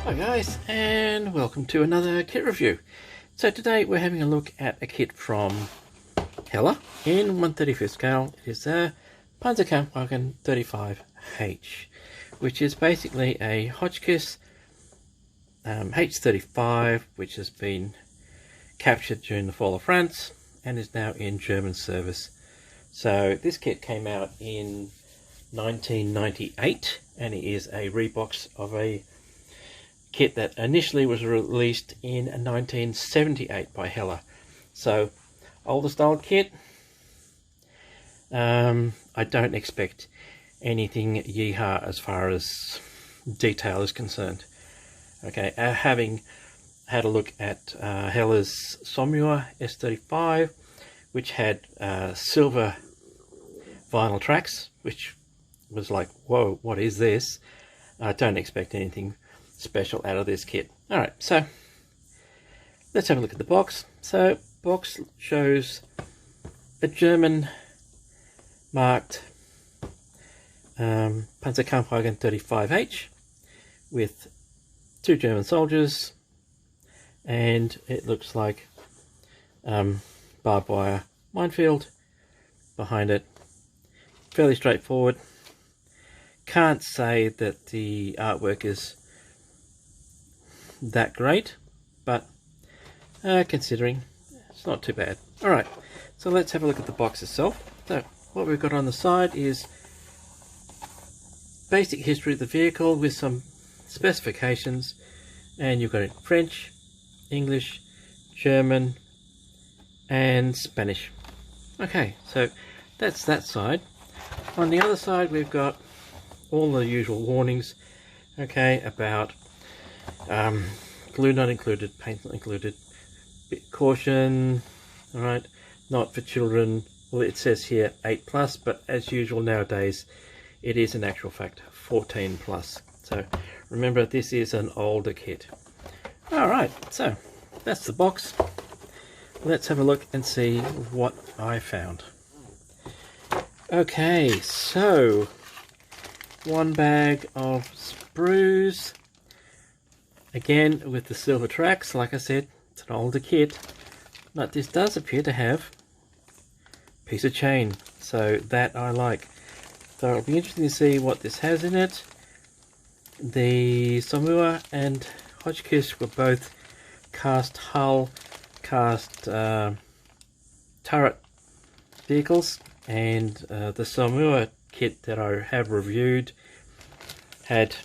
Hi guys, and welcome to another kit review. So today we're having a look at a kit from Hella in 1/35 scale. It is a Pz.Kpfw 35H, which is basically a Hotchkiss H35, which has been captured during the fall of France and is now in German service. So this kit came out in 1998 and it is a rebox of a kit that initially was released in 1978 by Hella. So older style kit. I don't expect anything yeehaw as far as detail is concerned. Okay, having had a look at Hella's Sprue S35, which had silver vinyl tracks, which was like, whoa, what is this? I don't expect anything special out of this kit. Alright, so let's have a look at the box. So box shows a German marked Pz.Kpfw 35H with two German soldiers, and it looks like barbed wire minefield behind it. Fairly straightforward. Can't say that the artwork is that great, but considering, it's not too bad. Alright, so let's have a look at the box itself. So what we've got on the side is basic history of the vehicle with some specifications, and you've got it in French, English, German and Spanish. Okay, so that's that side. On the other side we've got all the usual warnings, okay, about glue not included, paint not included, caution, alright, not for children. Well, it says here 8+, but as usual nowadays it is in actual fact 14+. So remember, this is an older kit. Alright, so that's the box. Let's have a look and see what I found. Okay, so one bag of sprues, again with the silver tracks. Like I said, it's an older kit, but this does appear to have a piece of chain, so that I like. So it'll be interesting to see what this has in it. The Sprue and Hotchkiss were both cast hull, cast turret vehicles, and the Sprue kit that I have reviewed had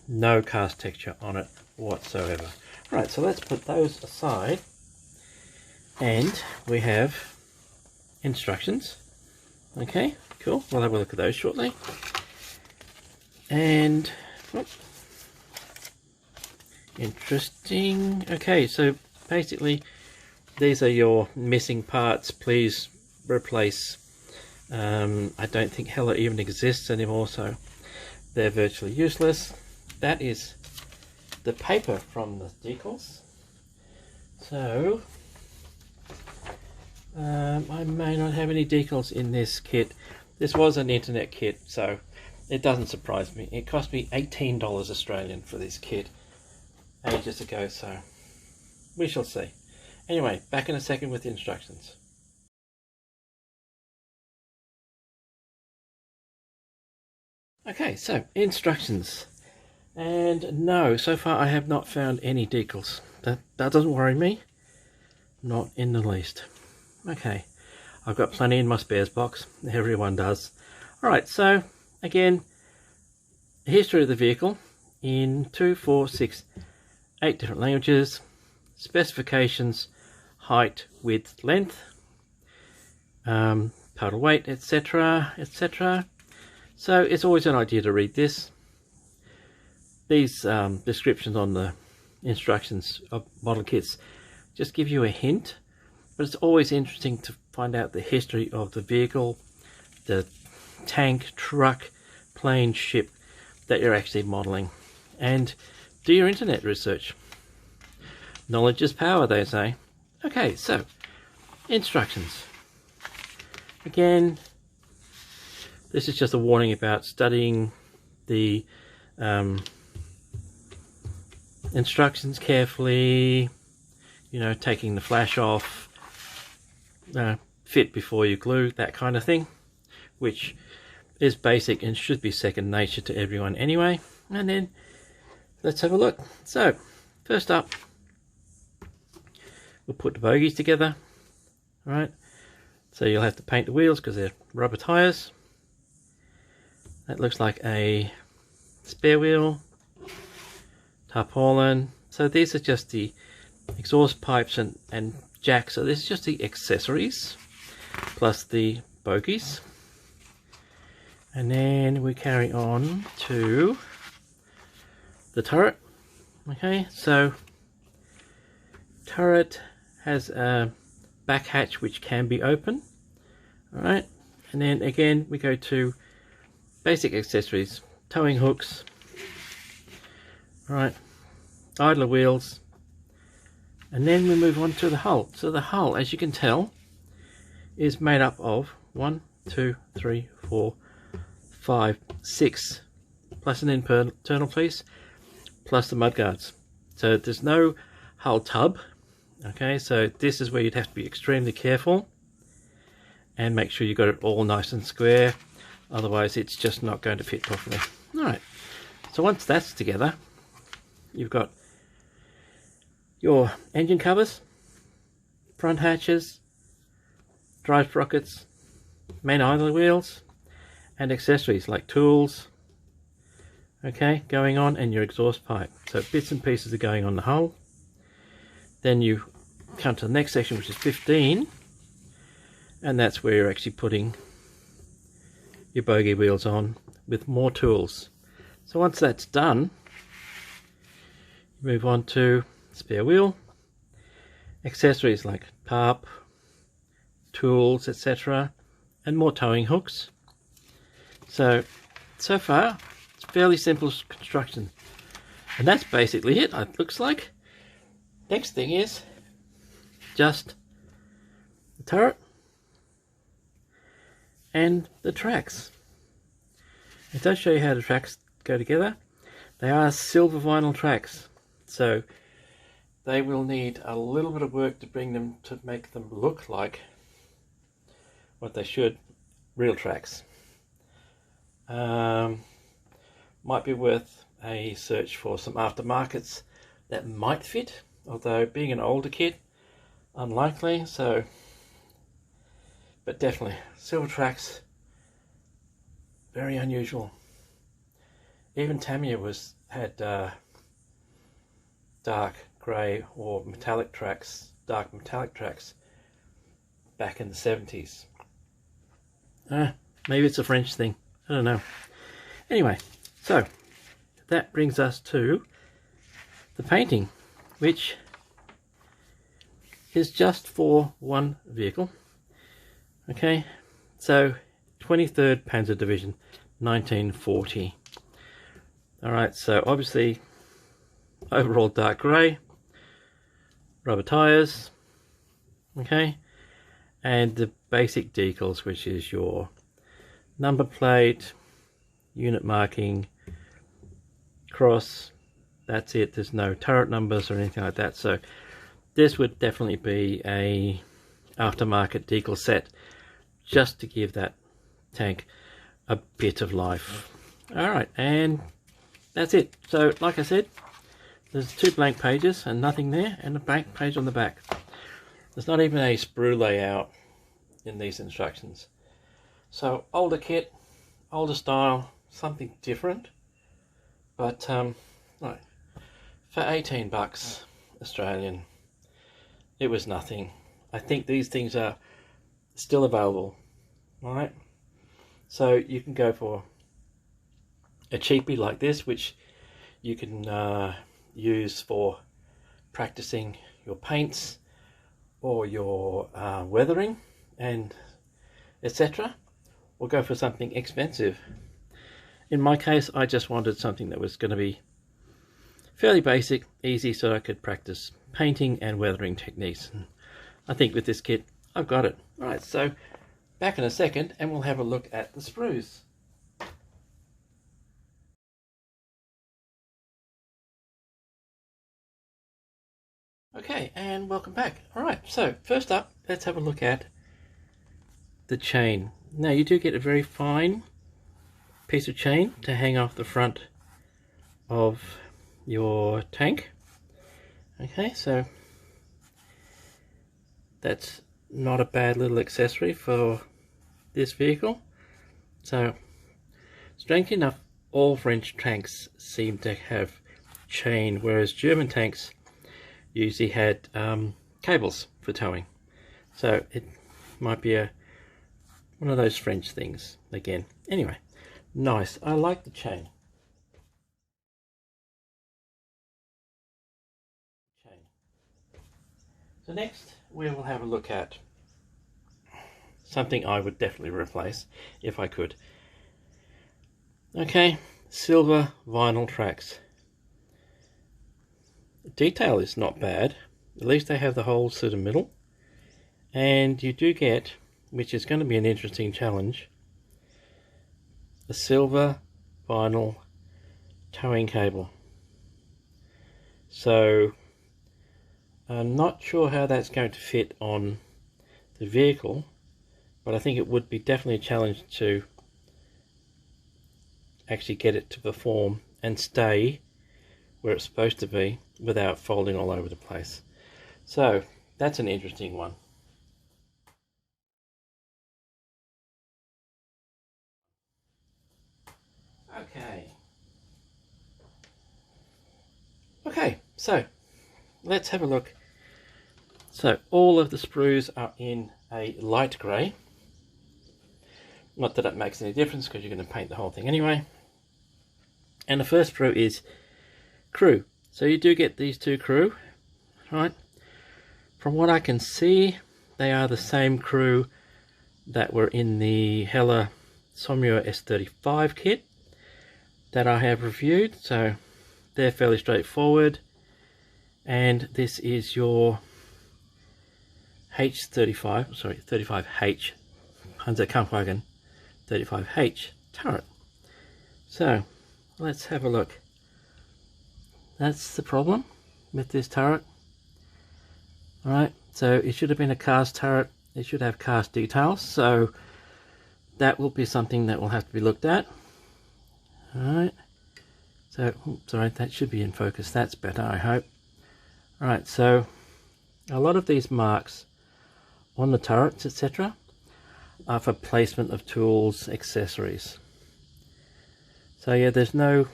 no cast texture on it whatsoever. Right, so let's put those aside, and we have instructions. Okay, cool, we'll have a look at those shortly. And interesting. Okay, so basically these are your missing parts. Please replace. I don't think Hella even exists anymore, so they're virtually useless. That is the paper from the decals. So I may not have any decals in this kit. This was an internet kit, so it doesn't surprise me. It cost me $18 Australian for this kit ages ago, so we shall see. Anyway, back in a second with the instructions. Okay, so instructions. And no, so far I have not found any decals. That doesn't worry me. Not in the least. Okay, I've got plenty in my spares box. Everyone does. Alright, so again, history of the vehicle in 2, 4, 6, 8 different languages. Specifications, height, width, length, total weight, etc., etc. So it's always an idea to read this. These descriptions on the instructions of model kits just give you a hint, but it's always interesting to find out the history of the vehicle, the tank, truck, plane, ship that you're actually modeling, and do your internet research. Knowledge is power, they say. Okay, so instructions. Again, this is just a warning about studying the instructions carefully, you know, taking the flash off, fit before you glue, that kind of thing, which is basic and should be second nature to everyone anyway. And then let's have a look. So first up, we'll put the bogies together. All right, so you'll have to paint the wheels because they're rubber tires. That looks like a spare wheel, tarpaulin. So these are just the exhaust pipes and jacks. So this is just the accessories plus the bogies. And then we carry on to the turret. Okay, so turret has a back hatch which can be open. All right, and then again we go to basic accessories, towing hooks, all right, idler wheels, and then we move on to the hull. So the hull, as you can tell, is made up of 1, 2, 3, 4, 5, 6, plus an internal piece, plus the mudguards. So there's no hull tub. Okay, so this is where you'd have to be extremely careful and make sure you got it all nice and square, otherwise it's just not going to fit properly. All right, so once that's together, you've got your engine covers, front hatches, drive sprockets, main idler wheels, and accessories like tools, okay, going on, and your exhaust pipe. So bits and pieces are going on the hull. Then you come to the next section, which is 15, and that's where you're actually putting your bogie wheels on with more tools. So once that's done, you move on to spare wheel, accessories like tarp, tools, etc., and more towing hooks. So far it's fairly simple construction, and that's basically it, it looks like. Next thing is just the turret and the tracks. It does show you how the tracks go together. They are silver vinyl tracks, so they will need a little bit of work to bring them to make them look like what they should, real tracks. Might be worth a search for some aftermarkets that might fit, although being an older kit, unlikely. So, but definitely silver tracks, very unusual. Even Tamiya had dark grey or metallic tracks, dark metallic tracks back in the 70s. Maybe it's a French thing, I don't know. Anyway, so that brings us to the painting, which is just for one vehicle. Okay, so 23rd Panzer Division, 1940. Alright, so obviously overall dark grey, rubber tyres, okay, and the basic decals, which is your number plate, unit marking, cross, that's it. There's no turret numbers or anything like that. So this would definitely be a aftermarket decal set, just to give that tank a bit of life. Alright, and that's it. So like I said, there's 2 blank pages and nothing there, and a blank page on the back. There's not even a sprue layout in these instructions. So older kit, older style, something different, but right, for 18 bucks Australian, it was nothing. I think these things are still available. Alright, so you can go for a cheapie like this, which you can use for practicing your paints or your weathering and etc., or go for something expensive. In my case, I just wanted something that was going to be fairly basic, easy, so I could practice painting and weathering techniques. And I think with this kit, I've got it. Alright, so back in a second and we'll have a look at the sprues. Okay, and welcome back. Alright, so first up, let's have a look at the chain. Now you do get a very fine piece of chain to hang off the front of your tank. Okay, so that's not a bad little accessory for this vehicle. So strangely enough, all French tanks seem to have chain, whereas German tanks usually had cables for towing. So it might be one of those French things again. Anyway, nice. I like the chain. So next we will have a look at something I would definitely replace if I could. Okay, silver vinyl tracks. Detail is not bad. At least they have the holes through the middle, and you do get, which is going to be an interesting challenge, a silver vinyl towing cable. So I'm not sure how that's going to fit on the vehicle, but I think it would be definitely a challenge to actually get it to perform and stay where it's supposed to be without folding all over the place. So that's an interesting one. Okay, so let's have a look. So all of the sprues are in a light grey. Not that it makes any difference because you're going to paint the whole thing anyway. And the first sprue is Crew. So you do get these two Crew, right? From what I can see, they are the same Crew that were in the Hella Somua S35 kit that I have reviewed. So they're fairly straightforward. And this is your H35, sorry, 35H, Panzerkampfwagen 35H turret. So let's have a look. That's the problem with this turret. Alright, so it should have been a cast turret. It should have cast details, so that will be something that will have to be looked at. Alright, so, sorry, that should be in focus. That's better, I hope. Alright, so a lot of these marks on the turrets, etc., are for placement of tools, accessories. So yeah, there's no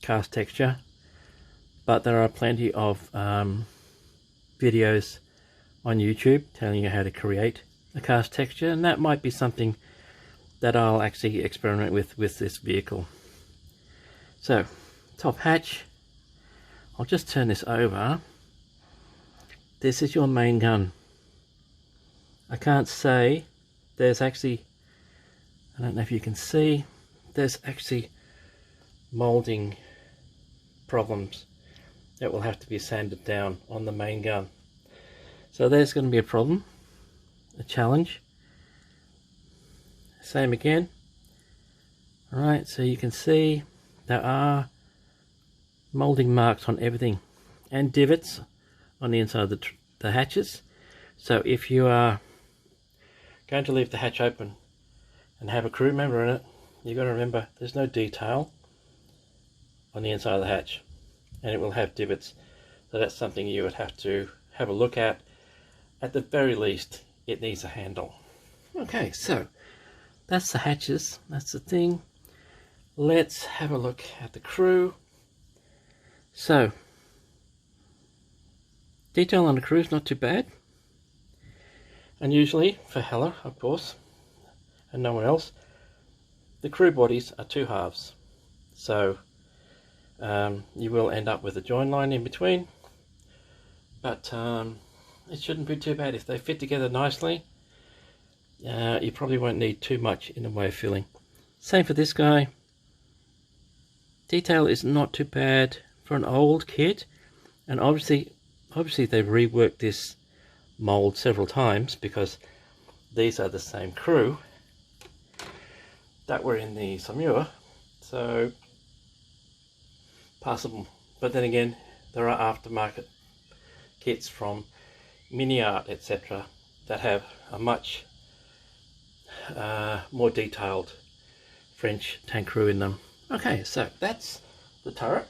cast texture, but there are plenty of videos on YouTube telling you how to create a cast texture, and that might be something that I'll actually experiment with this vehicle. So, top hatch, I'll just turn this over. This is your main gun. I can't say, there's actually, I don't know if you can see, there's actually molding problems that will have to be sanded down on the main gun. So there's going to be a problem, a challenge. Same again. Alright, so you can see there are molding marks on everything and divots on the inside of the hatches. So if you are going to leave the hatch open and have a crew member in it, you've got to remember there's no detail on the inside of the hatch, and it will have divots. So that's something you would have to have a look at. At the very least, it needs a handle. Okay, so that's the hatches, that's the thing. Let's have a look at the crew. So detail on the crew is not too bad. Unusually for Hella, of course, and no one else, the crew bodies are two halves. So you will end up with a join line in between, but it shouldn't be too bad if they fit together nicely. You probably won't need too much in the way of filling. Same for this guy. Detail is not too bad for an old kit, and obviously they've reworked this mold several times because these are the same crew that were in the Somua, so passable. But then again, there are aftermarket kits from Mini Art, etc., that have a much more detailed French tank crew in them. Okay, so that's the turret.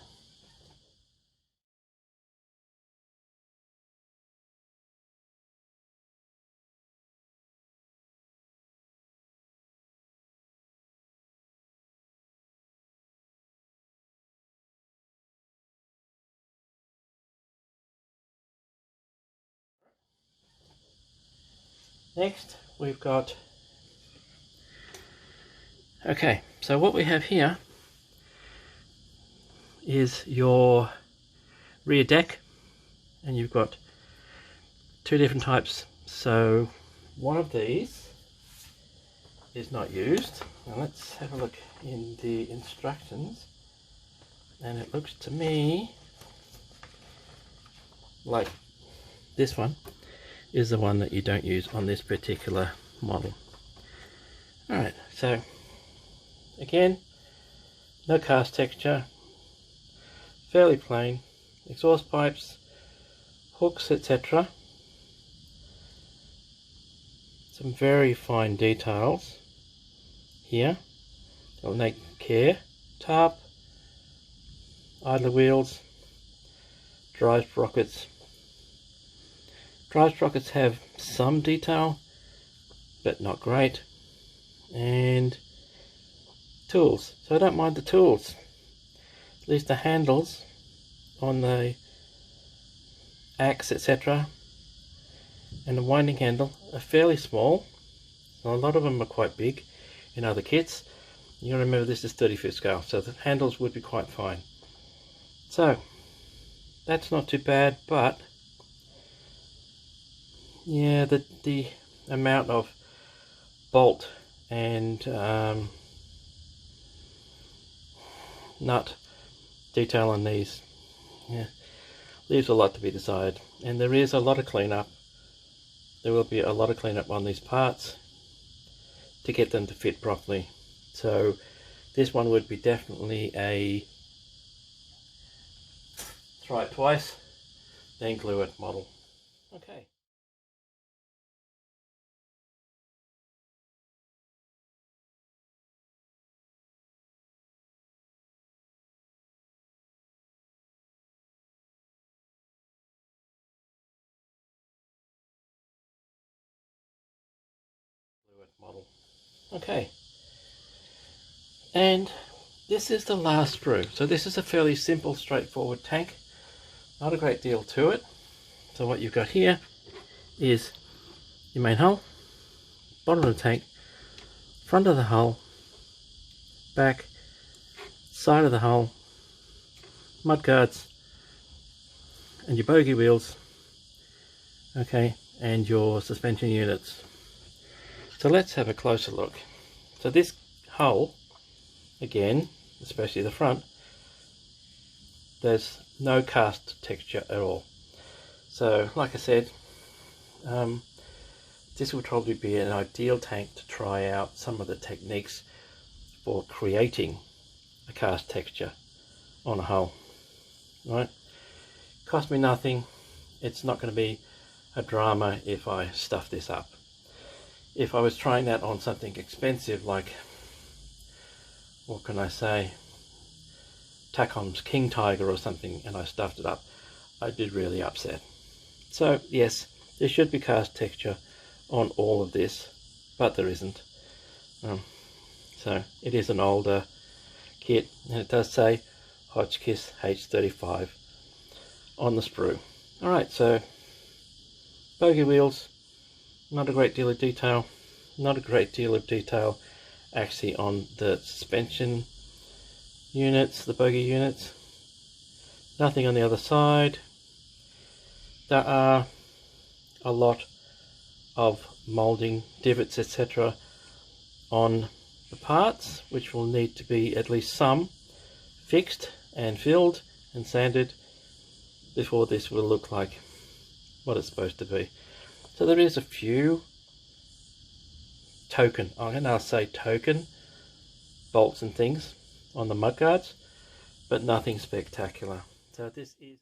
Next we've got, okay, so what we have here is your rear deck, and you've got two different types. So one of these is not used. Now let's have a look in the instructions, and it looks to me like this one is the one that you don't use on this particular model. Alright, so again, no cast texture, fairly plain, exhaust pipes, hooks, etc. Some very fine details here. Ornate care, tarp, idler wheels, drive sprockets. Drive sprockets have some detail, but not great. And tools. So I don't mind the tools. At least the handles on the axe, etc., and the winding handle are fairly small. A lot of them are quite big in other kits. You gotta remember this is 35th scale, so the handles would be quite fine. So that's not too bad, but yeah, the amount of bolt and nut detail on these, yeah, leaves a lot to be desired. And there is a lot of cleanup. There will be a lot of cleanup on these parts to get them to fit properly. So this one would be definitely a try it twice, then glue it model. Okay. Glue it model. Okay. And this is the last sprue. So this is a fairly simple, straightforward tank. Not a great deal to it. So what you've got here is your main hull, bottom of the tank, front of the hull, back, side of the hull, mudguards, and your bogey wheels, okay, and your suspension units. So let's have a closer look. So this hull, again, especially the front, there's no cast texture at all. So like I said, this would probably be an ideal tank to try out some of the techniques for creating a cast texture on a hull. Right? Cost me nothing. It's not going to be a drama if I stuff this up. If I was trying that on something expensive like, what can I say, Takom's King Tiger or something, and I stuffed it up, I'd be really upset. So yes, there should be cast texture on all of this, but there isn't. So it is an older kit, and it does say Hotchkiss H35 on the sprue. Alright, so bogey wheels, not a great deal of detail, actually on the suspension units, the bogey units. Nothing on the other side. There are a lot of moulding, divots, etc. on the parts, which will need to be at least some fixed and filled and sanded before this will look like what it's supposed to be. So there is a few token bolts and things on the mudguards, but nothing spectacular. So this is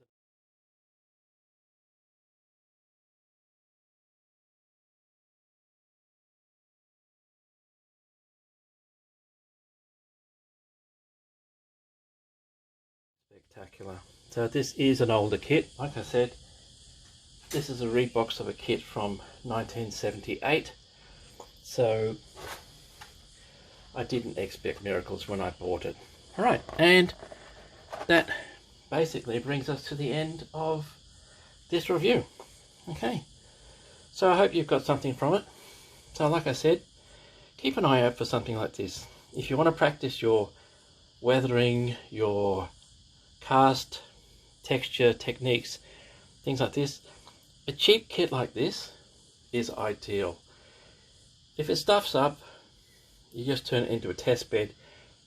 Spectacular. So this is an older kit. Like I said, this is a rebox of a kit from 1978. So I didn't expect miracles when I bought it. Alright, and that basically brings us to the end of this review. Okay, so I hope you've got something from it. So like I said, keep an eye out for something like this. If you want to practice your weathering, your cast, texture, techniques, things like this, a cheap kit like this is ideal. If it stuffs up, you just turn it into a test bed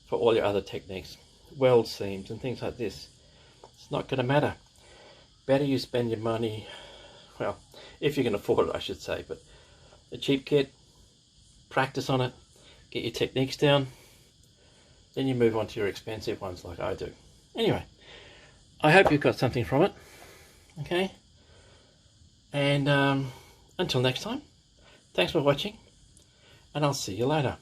for all your other techniques, weld seams and things like this. It's not going to matter. Better you spend your money, well, if you can afford it I should say, but a cheap kit, practice on it, get your techniques down, then you move on to your expensive ones like I do. Anyway, I hope you've got something from it, okay? And until next time, thanks for watching, and I'll see you later.